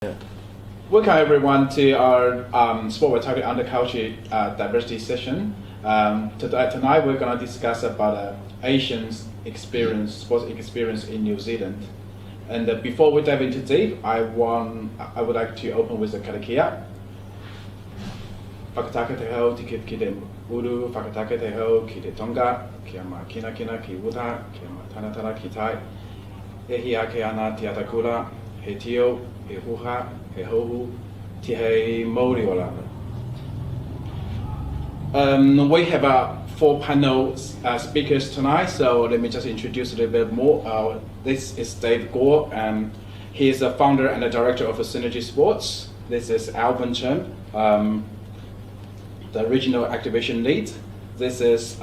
Yeah. Welcome everyone to our Sport Waitakere Underculture Diversity session. Tonight we're going to discuss about Asians' experience, sports experience in New Zealand. And before we dive into deep, I would like to open with the karakia. Whakatake te hau tiki ki te uru, whakatake te hau ki te tonga, kia ma kina ki uta, kia ma tanatara ki tai. E hi ake ana te atakura, he tio, he huha, he hohu, te hei Māori o lana. We have four panel speakers tonight, so let me just introduce a little bit more. This is David Guo, and he is the founder and the director of Synergy Sports. This is Alvin Cheung, the regional activation lead. This is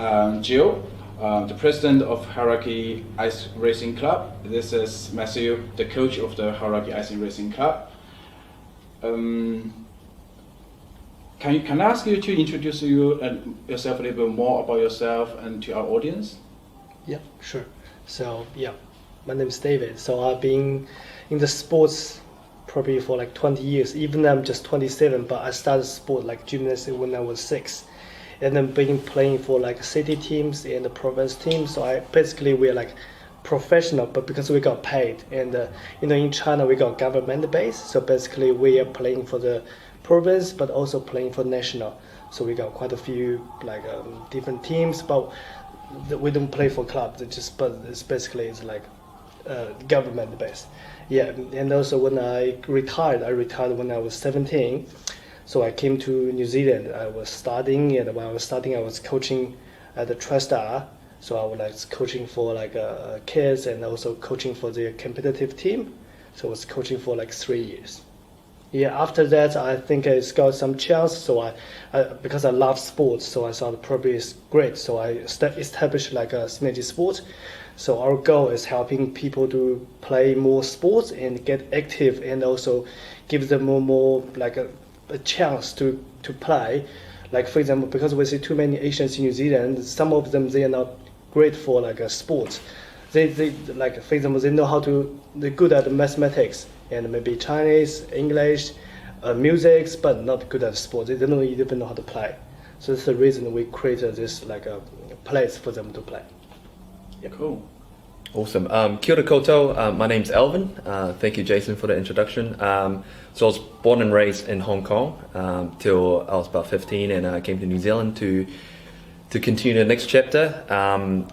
Gill, the president of Hauraki Ice Racing Club. This is Matthew, the coach of the Hauraki Ice Racing Club. Can I ask you to introduce yourself a little bit more about yourself and to our audience? Yeah, sure. So my name is David. So I've been in the sports probably for like 20 years. Even though I'm just 27, but I started sport like gymnastics when I was 6, and then been playing for like city teams and the province teams. So we're like professional, but because we got paid, and in China we got government base. So basically we are playing for the province, but also playing for national. So we got quite a few like different teams, but we don't play for clubs. It's basically like government based. Yeah, and also when I retired when I was 17. So I came to New Zealand. I was studying, and while I was studying, I was coaching at the TriStar. So I was like coaching for like kids, and also coaching for the competitive team. So I was coaching for like 3 years. Yeah, after that, I think I got some chance. So I because I love sports, so I thought probably it's great. So I established like a synergy sport. So our goal is helping people to play more sports and get active, and also give them more like a chance to play. Like for example, because we see too many Asians in New Zealand, some of them they are not great for like a sports. They like for example they're good at mathematics and maybe Chinese, English, music, but not good at sports. They don't even know how to play. So that's the reason we created this like a place for them to play. Yeah. Cool. Awesome. Kia ora koutou. My name's Alvin. Thank you, Jason, for the introduction. So I was born and raised in Hong Kong till I was about 15, and I came to New Zealand to continue the next chapter.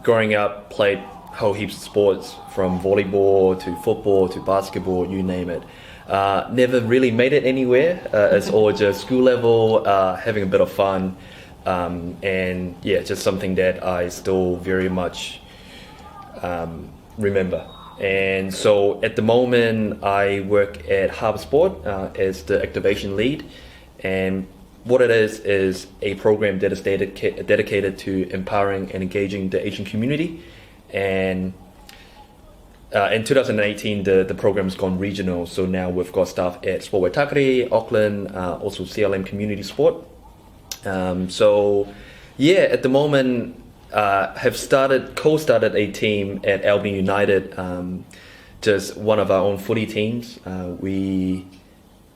Growing up, played whole heaps of sports, from volleyball to football to basketball, you name it. Never really made it anywhere. It's all just school level, having a bit of fun, and yeah, just something that I still very much remember. And so at the moment I work at Harbour Sport as the activation lead, and what it is a program that is dedicated to empowering and engaging the Asian community. And in 2018 the program's gone regional, so now we've got staff at Sport Waitakere, Auckland, also CLM Community Sport. So yeah, at the moment have co-started a team at Albion United, just one of our own footy teams. We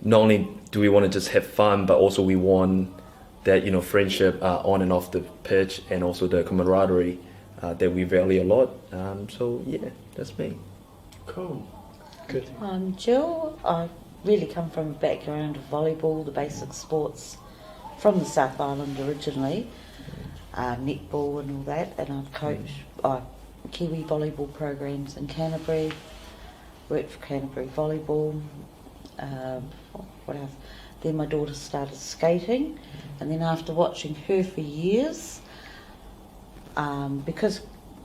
not only do we want to just have fun, but also we want that friendship on and off the pitch, and also the camaraderie that we value a lot. So yeah, that's me. Cool. Good. I'm Gill. I really come from a background of volleyball, the basic sports, from the South Island originally. Netball and all that, and I've coached Kiwi volleyball programs in Canterbury, worked for Canterbury Volleyball. What else? Then my daughter started skating, and then after watching her for years, because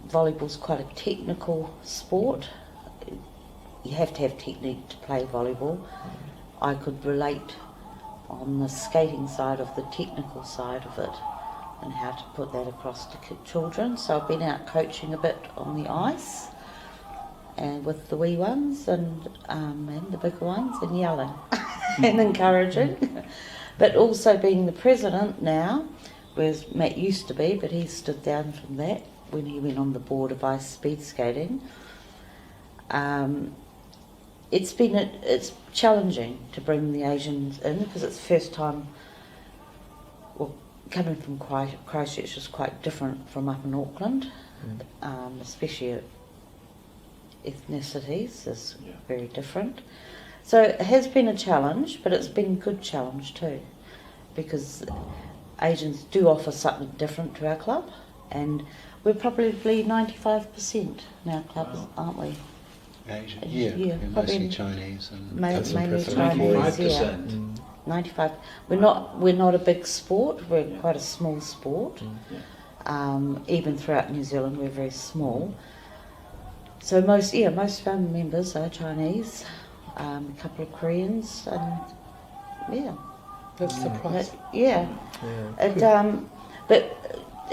volleyball's quite a technical sport, you have to have technique to play volleyball. I could relate on the skating side of the technical side of it, and how to put that across to children. So I've been out coaching a bit on the ice, and with the wee ones and the bigger ones, and yelling and encouraging. But also being the president now, whereas Matt used to be, but he stood down from that when he went on the board of ice speed skating. it's challenging to bring the Asians in because it's the first time. Well, coming from Christchurch is quite different from up in Auckland, especially ethnicities is very different. So it has been a challenge, but it's been a good challenge too, because Asians do offer something different to our club, and we're probably 95% in our club, aren't we? Asian, Yeah, mostly Chinese and Mainly Chinese, 95%. 95. We're not a big sport. We're quite a small sport. Even throughout New Zealand, we're very small. So most of our members are Chinese, a couple of Koreans, and That's surprising. But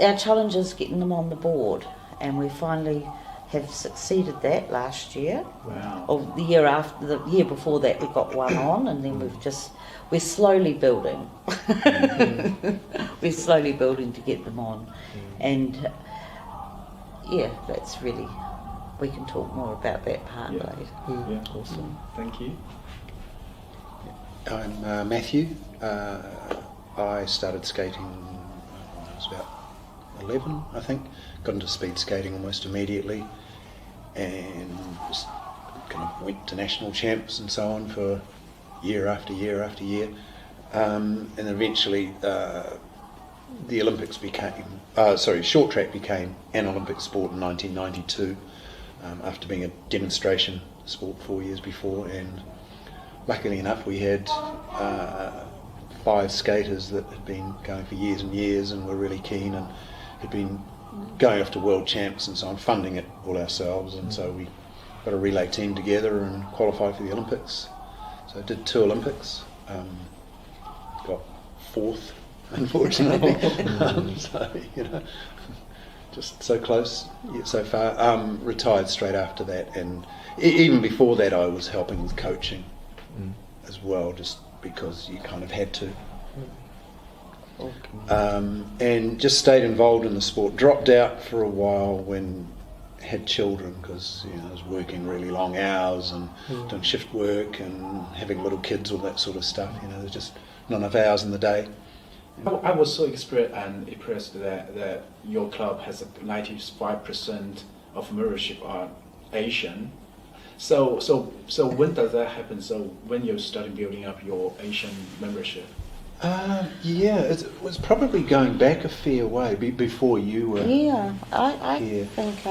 our challenge is getting them on the board, and we finally have succeeded that last year. Wow. Or the year before that we got one on, and then we're slowly building. We're slowly building to get them on, and that's really, we can talk more about that part later. Yeah, awesome. Thank you. I'm Matthew. I started skating when I was about 11, I think. Got into speed skating almost immediately, and just kind of went to national champs and so on for year after year after year. And eventually the Olympics short track became an Olympic sport in 1992, after being a demonstration sport 4 years before, and luckily enough we had 5 skaters that had been going for years and years and were really keen and had been going off to world champs and so on, funding it all ourselves, and so we got a relay team together and qualified for the Olympics. So I did 2 Olympics, got 4th unfortunately, so just so close yet so far. Retired straight after that, and even before that I was helping with coaching as well, just because you kind of had to. And just stayed involved in the sport. Dropped out for a while when had children, because I was working really long hours and doing shift work and having little kids, all that sort of stuff. There's just not enough hours in the day. I was so impressed that your club has 95% of membership are Asian. So when does that happen? So when you started building up your Asian membership? It was probably going back a fair way before you were. I here. think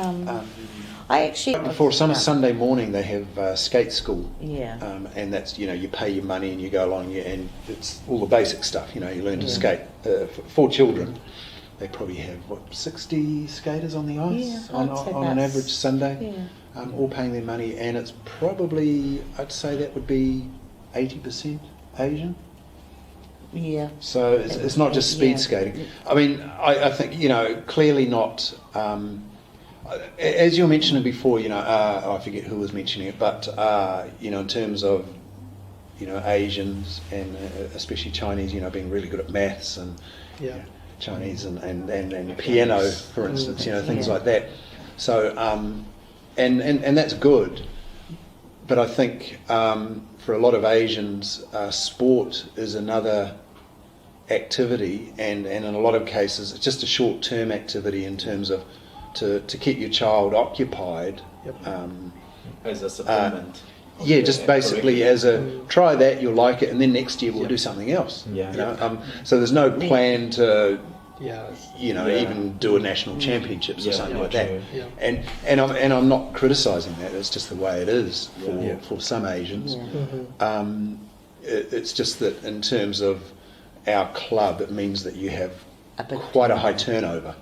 I actually before Sunday morning they have skate school. And that's you pay your money and you go along, and it's all the basic stuff. You learn to skate. For children, they probably have 60 skaters on the ice on an average Sunday, all paying their money, and it's probably, I'd say that would be 80% Asian. So it's not just speed skating. I mean, I think clearly not. As you were mentioning before, I forget who was mentioning it, but in terms of Asians and especially Chinese, being really good at maths and Chinese and piano, for instance, things like that. So and that's good, but I think for a lot of Asians, sport is another activity, and in a lot of cases it's just a short-term activity in terms of to keep your child occupied. As a supplement. Just basically as a try that, you'll like it, and then next year we'll do something else. So there's no plan to even do a national championships or something like that. And I'm not criticising that. It's just the way it is for some Asians. It's just that in terms of our club, it means that you have quite a high turnover.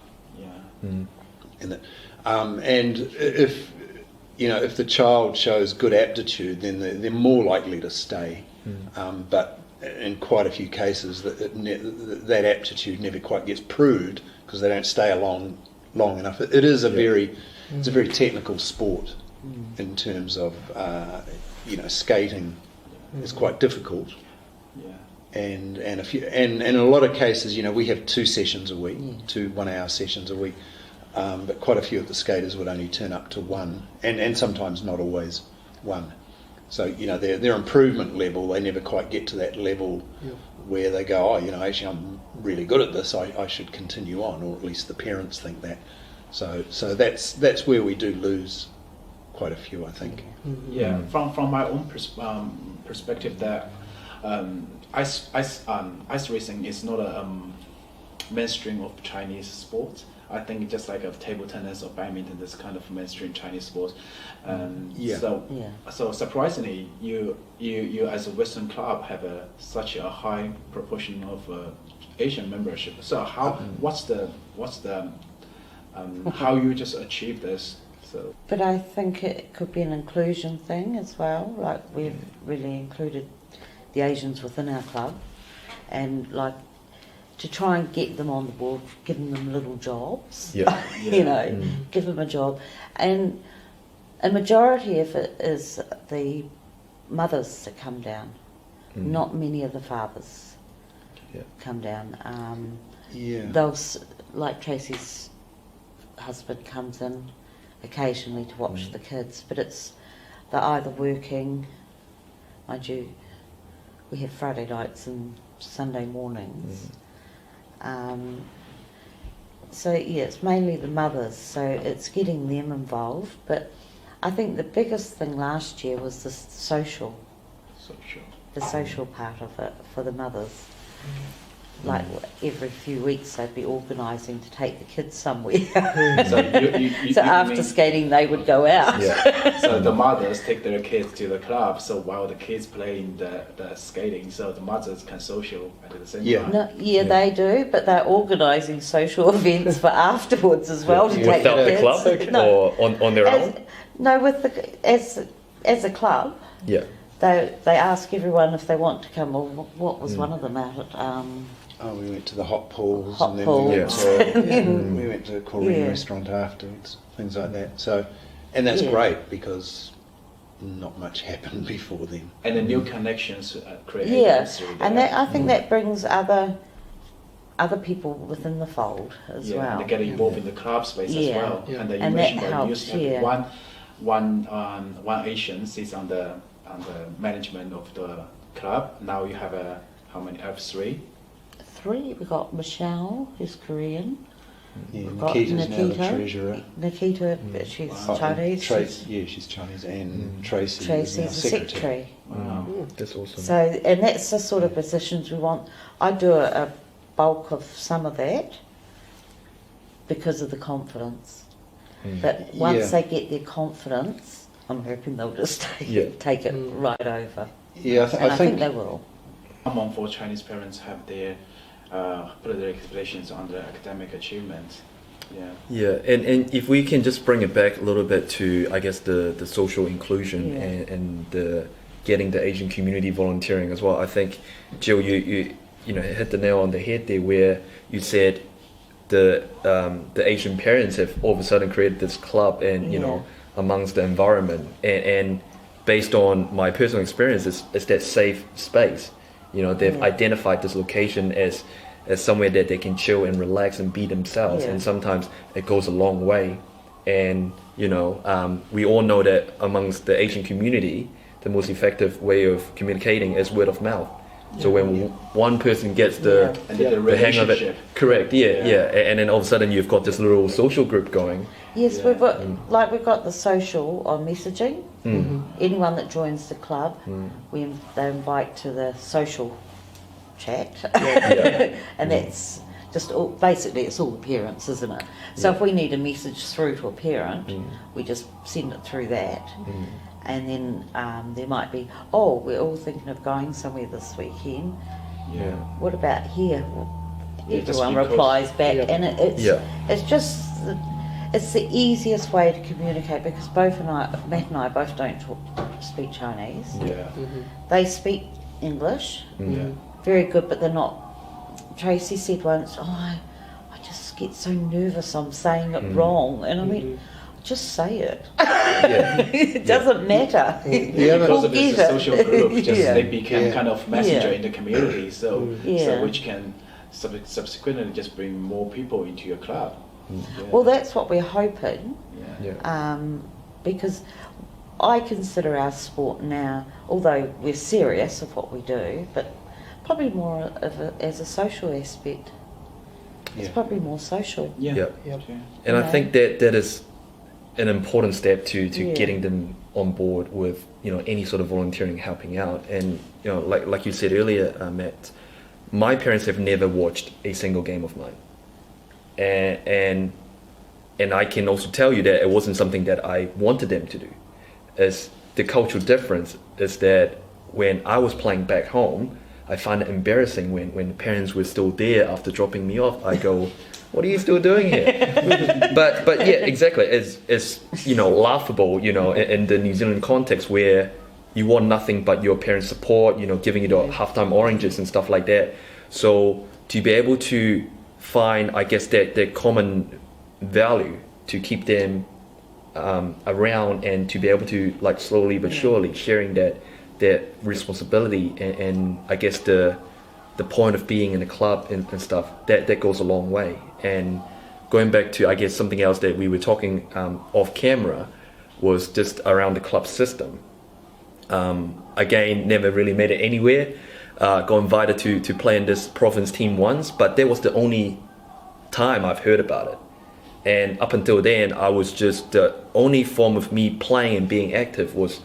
In that, and if the child shows good aptitude, then they're more likely to stay. But in quite a few cases, that aptitude never quite gets proved because they don't stay long enough. It is a it's a very technical sport in terms of skating is quite difficult. And in a lot of cases, we have 2 sessions a week, 2 1-hour sessions a week. But quite a few of the skaters would only turn up to 1, and sometimes not always 1. So, you know, their improvement level, they never quite get to that level where they go, oh, you know, actually I'm really good at this, I should continue on, or at least the parents think that. So that's where we do lose quite a few, I think. Yeah, from my own perspective, that ice racing is not a mainstream of Chinese sports. I think just like a table tennis or badminton, this kind of mainstream Chinese sports. So surprisingly, you as a Western club have such a high proportion of Asian membership. So what's the how you just achieve this? So. But I think it could be an inclusion thing as well. Like we've really included the Asians within our club, and like to try and get them on the board, giving them little jobs. Yeah. You know, give them a job, and a majority of it is the mothers that come down. Not many of the fathers come down. They'll, like Tracy's husband comes in occasionally to watch the kids, but they're either working, mind you, we have Friday nights and Sunday mornings. So yeah, it's mainly the mothers, so it's getting them involved. But I think the biggest thing last year was the social part of it for the mothers. Like every few weeks they'd be organising to take the kids somewhere. So after skating they would go out. So the mothers take their kids to the club, so while the kids playing the skating, so the mothers can social at the same time. No, they do, but they're organising social events for afterwards as well to take without the the kids. club or on their own? No, with as a club. Yeah. They ask everyone if they want to come. Or what was one of them out at? We went to the hot pools, Hot and then pools. we went to a Korean restaurant afterwards, things like that. So, and that's great because not much happened before then. And the new connections created. And I think that brings other people within the fold as well. And they get involved in the club space as well. And you mentioned that you used to have one Asian sits on the management of the club. Now you have how many? Have three. We've got Michelle, who's Korean. Yeah, We've got Nikita's now the treasurer. Nikita, she's Chinese. She's Chinese, and Tracy is now the secretary. Wow. That's awesome. So, and that's the sort of positions we want. I do a bulk of some of that because of the confidence. But once they get their confidence, I'm hoping they'll just take it right over. Yeah, I think they will. Common for Chinese parents have their put their expectations on their academic achievement. And if we can just bring it back a little bit to, I guess, the social inclusion and the getting the Asian community volunteering as well. I think, Gill, you hit the nail on the head there, where you said the Asian parents have all of a sudden created this club and amongst the environment, and based on my personal experience, it's that safe space. They've identified this location as somewhere that they can chill and relax and be themselves, and sometimes it goes a long way. And we all know that amongst the Asian community, the most effective way of communicating is word of mouth. So when one person gets the hang of it, correct, and then all of a sudden you've got this little social group going. Yes, we've got the social on messaging. Anyone that joins the club, they invite to the social chat, and that's just basically it's all the parents, isn't it? So if we need a message through to a parent, we just send it through that. And then there might be, we're all thinking of going somewhere this weekend. What about here? Everyone replies back, and it's just it's the easiest way to communicate, because Matt and I both don't speak Chinese. They speak English, very good, but they're not. Tracy said once, I just get so nervous I'm saying it wrong, and I mean, just say it. It doesn't matter. Because of this social group, they become kind of messenger in the community, so which can subsequently just bring more people into your club. Well, that's what we're hoping, because I consider our sport now, although we're serious of what we do, but probably more of as a social aspect. It's probably more social. Yeah. Yep. And I think that is an important step to getting them on board with any sort of volunteering, helping out. And like you said earlier, Matt, my parents have never watched a single game of mine, and I can also tell you that it wasn't something that I wanted them to do. Is the cultural difference is that when I was playing back home, I find it embarrassing when parents were still there after dropping me off. I go, "What are you still doing here?" but yeah, exactly. It's laughable, in the New Zealand context where you want nothing but your parents' support, giving you the halftime oranges and stuff like that. So to be able to find, I guess, that common value to keep them around, and to be able to, like, slowly but surely sharing that responsibility and I guess the point of being in a club and stuff, that goes a long way. And going back to, I guess, something else that we were talking off camera was just around the club system. Again, never really made it anywhere. Got invited to play in this province team once, but that was the only time I've heard about it. And up until then, I was just, the only form of me playing and being active was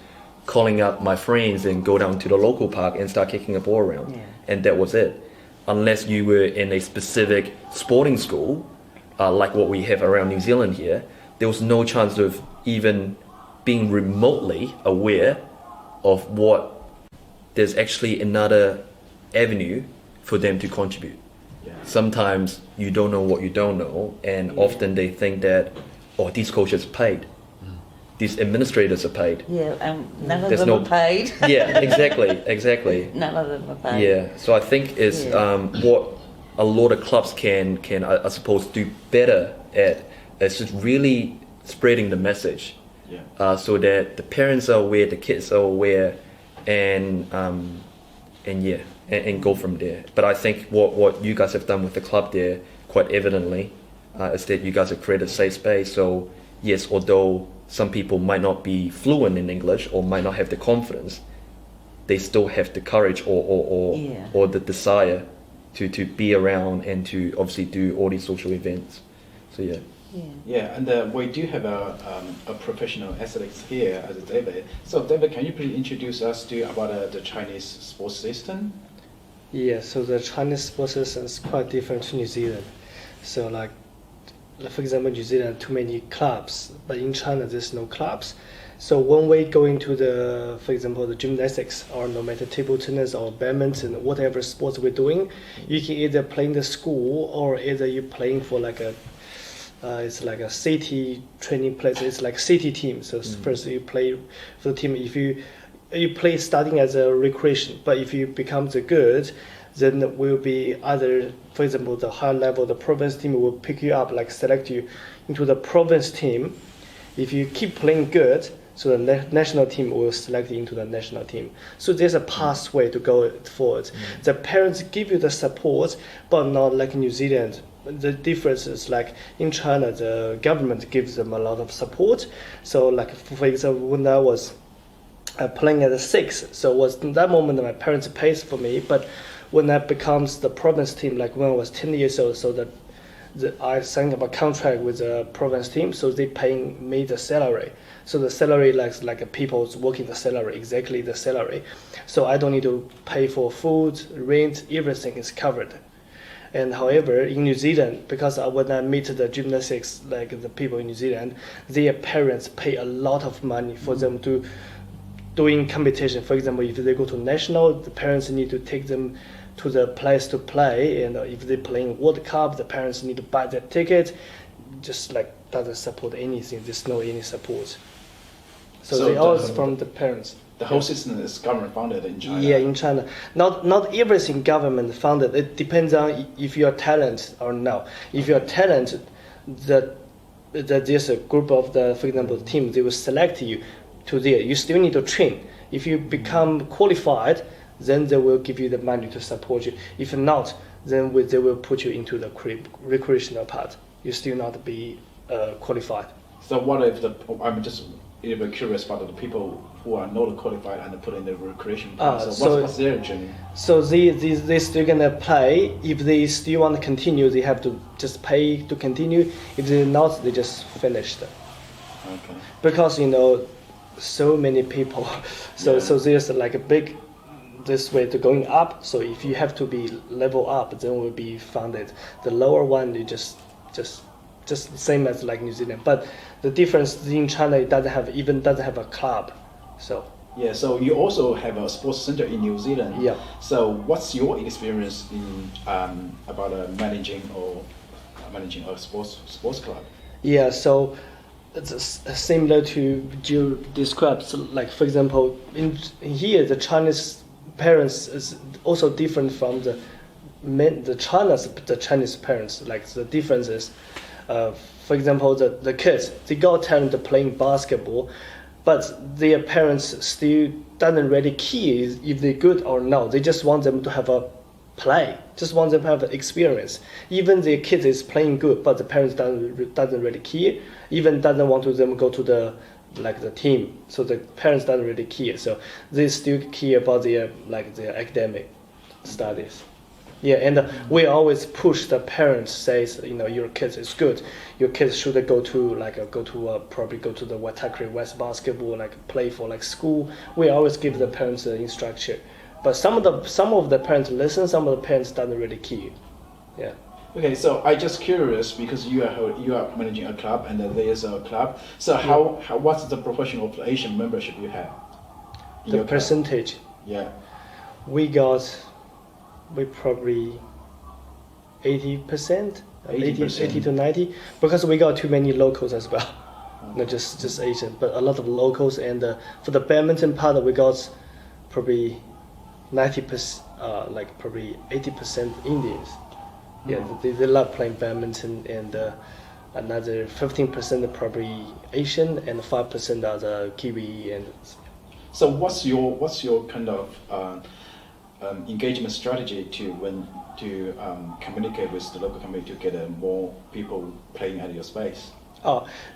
calling up my friends and go down to the local park and start kicking a ball around. And that was it. Unless you were in a specific sporting school, like what we have around New Zealand here, there was no chance of even being remotely aware of what there's actually another avenue for them to contribute. Sometimes you don't know what you don't know, and often they think that, these coaches are paid, these administrators are paid. Yeah, and none of them are paid. Yeah, exactly. None of them are paid. Yeah, so I think is what a lot of clubs can I suppose do better at is just really spreading the message, so that the parents are aware, the kids are aware, and go from there. But I think what you guys have done with the club there, quite evidently, is that you guys have created a safe space. So yes, although some people might not be fluent in English or might not have the confidence, they still have the courage or the desire to be around and to obviously do all these social events. So and we do have a professional athletics here as David. So David, can you please introduce us about the Chinese sports system? Yeah, so the Chinese sports system is quite different to New Zealand. So like, for example, New Zealand too many clubs, but in China there's no clubs. So when we go into for example, the gymnastics, or no matter table tennis or badminton, whatever sports we're doing, you can either play in the school or either you're playing for like it's like a city training place. It's like city team. So first you play for the team. If you play starting as a recreation, but if you become the good, then will be either, for example, the high level, the province team will pick you up, like select you into the province team. If you keep playing good, so the national team will select you into the national team. So there's a pathway to go forward. The parents give you the support, but not like New Zealand. The difference is like in China, the government gives them a lot of support. So like, for example, when I was playing at 6, so was in that moment my parents pays for me, but when I becomes the province team, like when I was 10 years old, so I signed up a contract with the province team, so they paying me the salary. So the salary like people's working the salary, exactly the salary. So I don't need to pay for food, rent, everything is covered. And however, in New Zealand, because when I meet the gymnastics, like the people in New Zealand, their parents pay a lot of money for them to doing competition. For example, if they go to national, the parents need to take them to the place to play, and if they're playing World Cup, the parents need to buy their ticket. Just like doesn't support anything. There's no any support. So they always from the parents. The whole system is government funded in China. Yeah, in China, not everything government funded. It depends on if you're talented or not. If you're talented, that there's a group of for example, the team, they will select you to there. You still need to train. If you become qualified, then they will give you the money to support you. If not, then they will put you into the recreational part. You still not be qualified. So what if I'm just little bit curious about the people who are not qualified and put in the recreation part. So what's their journey? So they still gonna play. If they still want to continue, they have to just pay to continue. If they're not, they just finish them. Okay. Because so many people, so there's like a big this way to going up. So if you have to be level up, then will be funded. The lower one, you just the same as like New Zealand. But the difference in China, it doesn't have a club. So yeah, so you also have a sports center in New Zealand. Yeah. So what's your experience in about managing a sports club? yeah, so it's similar to Gill described. So like for example, in here the Chinese parents is also different from the Chinese parents. Like the difference is, for example, the kids, they got talent playing basketball, but their parents still doesn't really care if they're good or not. They just want them to have a play, just want them to have an experience. Even the kid is playing good, but the parents doesn't really care. Even doesn't want to them go to the team. So the parents doesn't really care. So they still care about their academic studies. Yeah, and we always push the parents. Says your kids is good. Your kids should probably go to the Waitakere West basketball, play for school. We always give the parents the instruction, but some of the parents listen. Some of the parents doesn't really care. Yeah. Okay, so I just curious because you are managing a club and there is a club. So what's the proportion of Asian membership you have? The percentage. Yeah. We probably 80%, 80%. 80 to 90, because we got too many locals as well, not just Asian, but a lot of locals. And for the badminton part, we got probably 90%, probably 80% Indians. Yeah, they love playing badminton, and another 15% are probably Asian, and 5% are the Kiwi. And so what's your kind of engagement strategy to communicate with the local community to get more people playing at your space?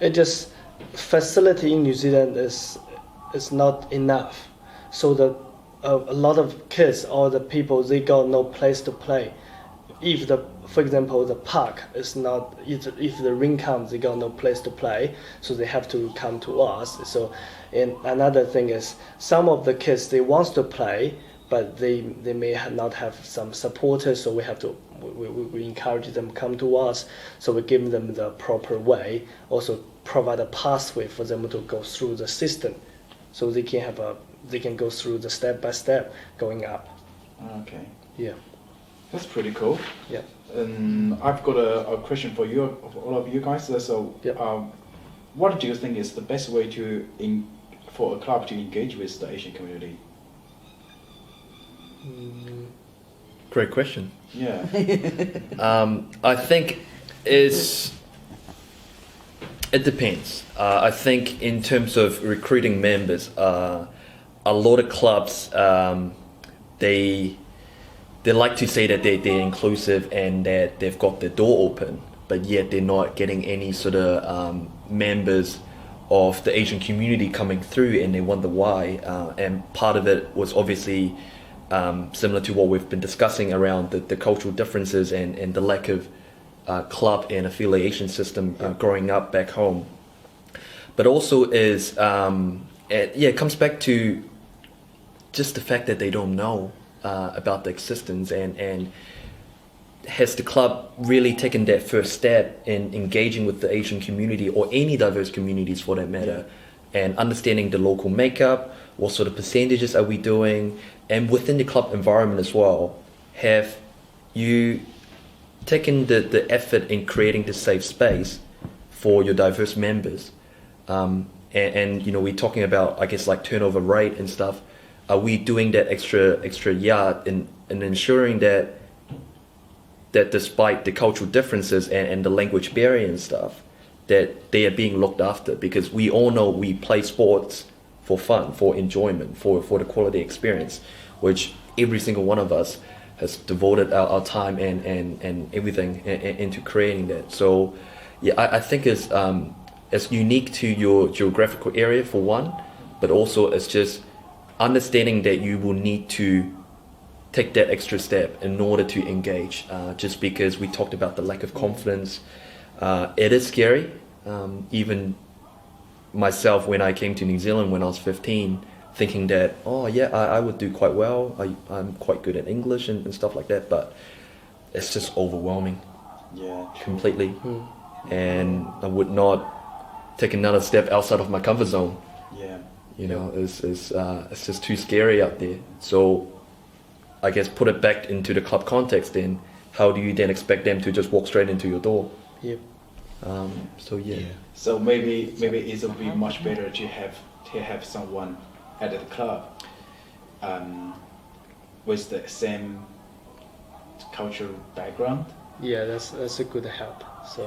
It just facility in New Zealand is not enough, so that a lot of kids or the people, they got no place to play. If for example, the park is not, if the rain comes, they got no place to play, so they have to come to us. So, and another thing is, some of the kids, they want to play, but they may not have some supporters, so we encourage them come to us. So we give them the proper way, also provide a pathway for them to go through the system, so they can go through the step by step going up. Okay. Yeah. That's pretty cool. Yeah. I've got a question for you, all of you guys. So, what do you think is the best way for a club to engage with the Asian community? Great question. Yeah. I think it depends. I think in terms of recruiting members, a lot of clubs, they like to say that they're inclusive and that they've got the door open, but yet they're not getting any sort of members of the Asian community coming through, and they wonder why. And part of it was obviously similar to what we've been discussing around the cultural differences and the lack of club and affiliation system growing up back home. But also it comes back to just the fact that they don't know about the existence, and has the club really taken that first step in engaging with the Asian community, or any diverse communities for that matter, and understanding the local makeup, what sort of percentages are we doing, and within the club environment as well, have you taken the effort in creating the safe space for your diverse members? And we're talking about, I guess, like turnover rate and stuff. Are we doing that extra yard in ensuring that despite the cultural differences and the language barrier and stuff, that they are being looked after? Because we all know we play sports for fun, for enjoyment, for the quality experience, which every single one of us has devoted our time and everything into creating that. So yeah, I think it it's unique to your geographical area for one, but also it's just understanding that you will need to take that extra step in order to engage. Just because we talked about the lack of confidence, it is scary. Even myself, when I came to New Zealand when I was 15, thinking that, oh yeah, I would do quite well. I'm quite good at English and stuff like that, but it's just overwhelming. Yeah. Completely. And I would not take another step outside of my comfort zone. Yeah. You know, it's just too scary out there. So I guess put it back into the club context then, how do you then expect them to just walk straight into your door? Yep. So yeah. So maybe it would be much better to have someone at the club with the same cultural background. Yeah, that's a good help. So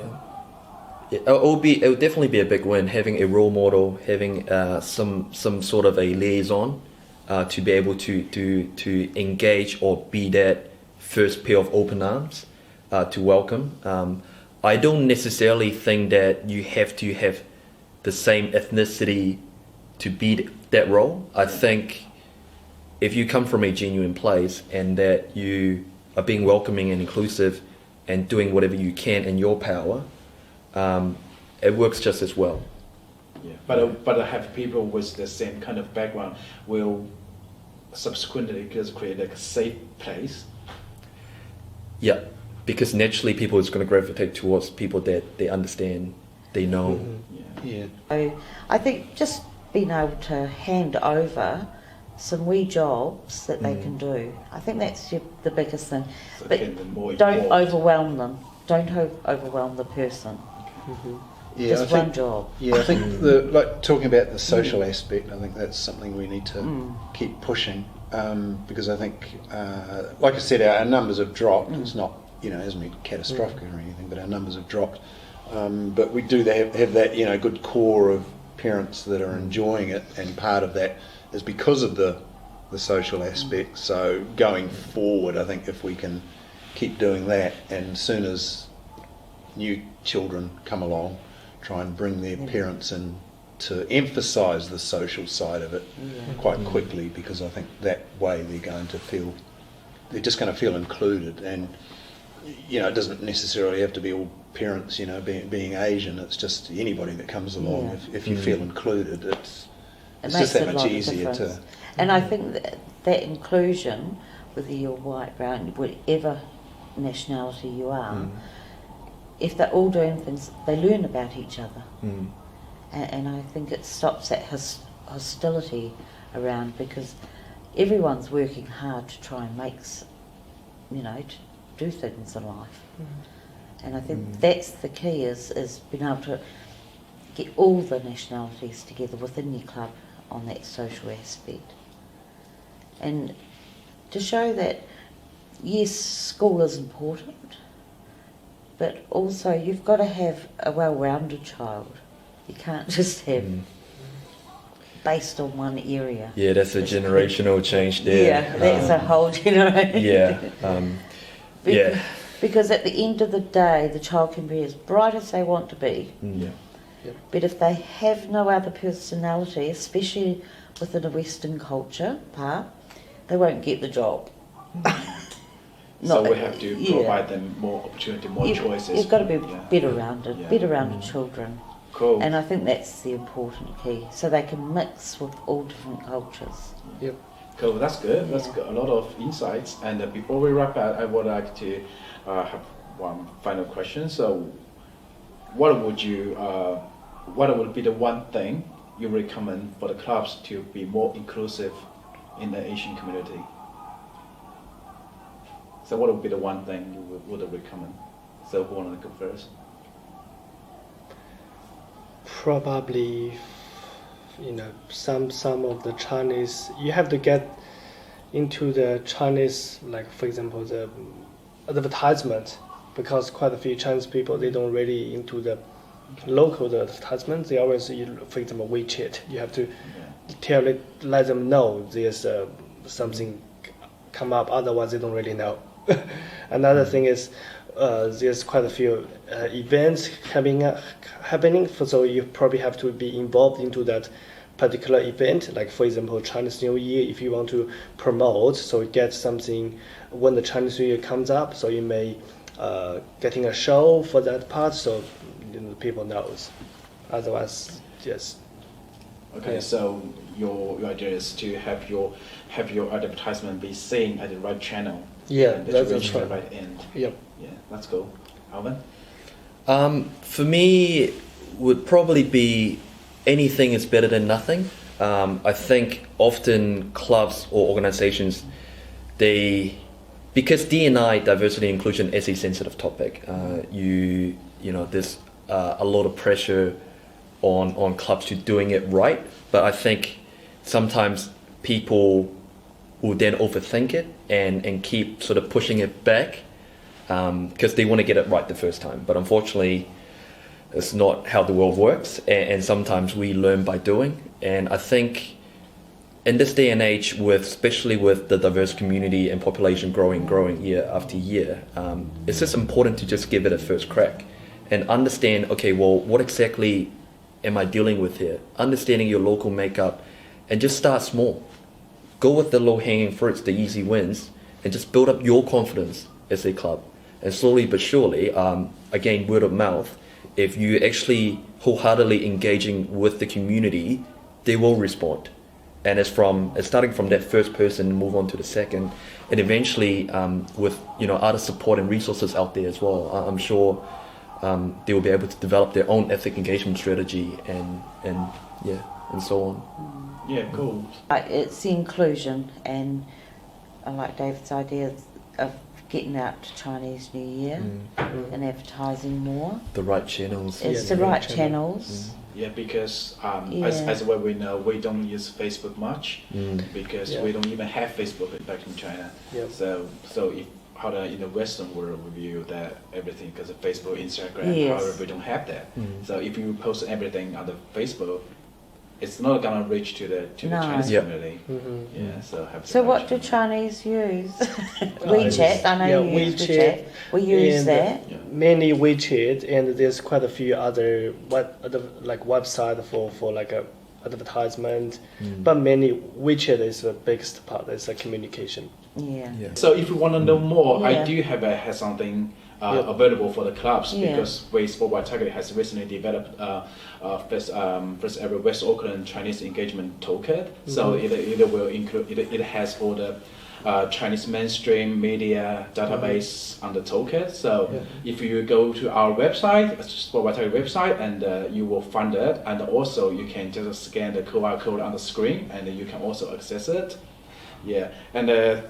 Yeah, it would definitely be a big win having a role model, having some sort of a liaison to be able to engage or be that first pair of open arms to welcome. I don't necessarily think that you have to have the same ethnicity to be that role. I think if you come from a genuine place and that you are being welcoming and inclusive and doing whatever you can in your power, it works just as well. Yeah, but have people with the same kind of background will subsequently just create like a safe place. Yeah, because naturally people is going to gravitate towards people that they understand, they know. Yeah. So I think just being able to hand over some wee jobs that they can do. I think that's the biggest thing. So But get them more don't involved. overwhelm them. Don't overwhelm the person. Yeah, Just I think, one job. Yeah, I think like talking about the social aspect, I think that's something we need to keep pushing because I think, like I said, our numbers have dropped. It's not, it hasn't been catastrophic or anything, but our numbers have dropped. But we do have that, good core of parents that are enjoying it, and part of that is because of the social aspect. So going forward, I think if we can keep doing that, and as soon as new children come along, try and bring their parents in to emphasise the social side of it quite quickly, because I think that way they're just going to feel included. And it doesn't necessarily have to be all parents, being Asian. It's just anybody that comes along. If you feel included, it's just that much easier to. And I think that inclusion, whether you're white, brown, whatever nationality you are, if they're all doing things, they learn about each other. And I think it stops that hostility around, because everyone's working hard to try and make, to do things in life. And I think that's the key, is being able to get all the nationalities together within your club on that social aspect. And to show that, yes, school is important, but also you've got to have a well-rounded child. You can't just have based on one area. Yeah, that's a generational change there. Yeah, that's a whole generation. Yeah, Because at the end of the day, the child can be as bright as they want to be. But if they have no other personality, especially within a Western culture part, they won't get the job. So we have to provide them more opportunity, more choices. You've got to be better rounded children. Cool. And I think that's the important key, so they can mix with all different cultures. yep. Cool, that's good. That's got a lot of insights. And before we wrap up, I would like to have one final question. So, what would be the one thing you recommend for the clubs to be more inclusive in the Asian community? So, what would be the one thing you would recommend? So, who want to go first? Probably, some of the Chinese, you have to get into the Chinese, like for example the advertisement, because quite a few Chinese people, they don't really into the local advertisement. They always, for example, WeChat, you have to let them know there's something come up, otherwise they don't really know. Another thing is, there's quite a few events happening. So you probably have to be involved into that particular event. Like for example, Chinese New Year. If you want to promote, so get something when the Chinese New Year comes up. So you may getting a show for that part. So people knows. Otherwise, yes. Okay, Yeah. so your idea is to have your advertisement be seen at the right channel. Yeah, and that you that's reach the right. right end. Yep. Yeah, let's go. Alvin? For me, would probably be anything is better than nothing. I think often clubs or organizations, because D&I, diversity and inclusion, is a sensitive topic. There's a lot of pressure on clubs to doing it right, but I think sometimes people will then overthink it and keep sort of pushing it back because they want to get it right the first time. But unfortunately, it's not how the world works, and sometimes we learn by doing. And I think in this day and age, especially with the diverse community and population growing year after year, it's just important to just give it a first crack and understand, okay, well, what exactly am I dealing with here? Understanding your local makeup, and just start small. Go with the low-hanging fruits, the easy wins, and just build up your confidence as a club. And slowly but surely, again, word of mouth, if you actually wholeheartedly engaging with the community, they will respond. And it's starting from that first person, move on to the second, and eventually with other support and resources out there as well, I'm sure they will be able to develop their own ethnic engagement strategy and so on. Yeah, cool. It's the inclusion, and I like David's idea of getting out to Chinese New Year and advertising more. The right channels. It's the right channels. Yeah, because as well we know, we don't use Facebook much because we don't even have Facebook back in China. Yep. So if how in the Western world we view that everything because of Facebook, Instagram, Yes. however we don't have that. So if you post everything on the Facebook, it's not gonna reach to the No. Chinese Yep. community. Yeah, so have So the what right do channel. Chinese use? WeChat, I know Yeah, you use WeChat, WeChat. We use and, that. Mainly WeChat, and there's quite a few other website for like a advertisement, but mainly WeChat is the biggest part. It's a communication. Yeah. So if you want to know more, I Yeah. do have something available for the clubs Yeah. because Sport Waitakere has recently developed first ever West Auckland Chinese engagement toolkit. So it will include it has all the Chinese mainstream media database on the toolkit. So if you go to our website, Sport Waitakere website, and you will find it, and also you can just scan the QR code on the screen, and you can also access it. Yeah, and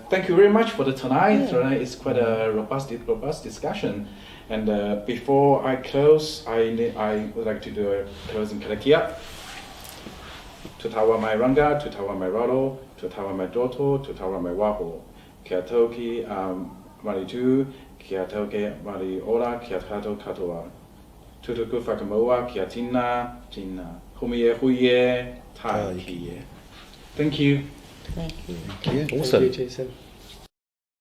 thank you very much for the tonight. Yeah. Tonight is quite a robust discussion. And before I close, I would like to do a closing karakia. Tutawa mai ranga, tutawa mai raro, tutawa mai doto, tutawa mai waho. Kia toki mari tu, kia toke mari ora, kia kato katoa. Tutuku whakamoa, kia tina, tina. Humie huie, tai kie. Thank you. Thank you. Awesome. Thank you, Jason.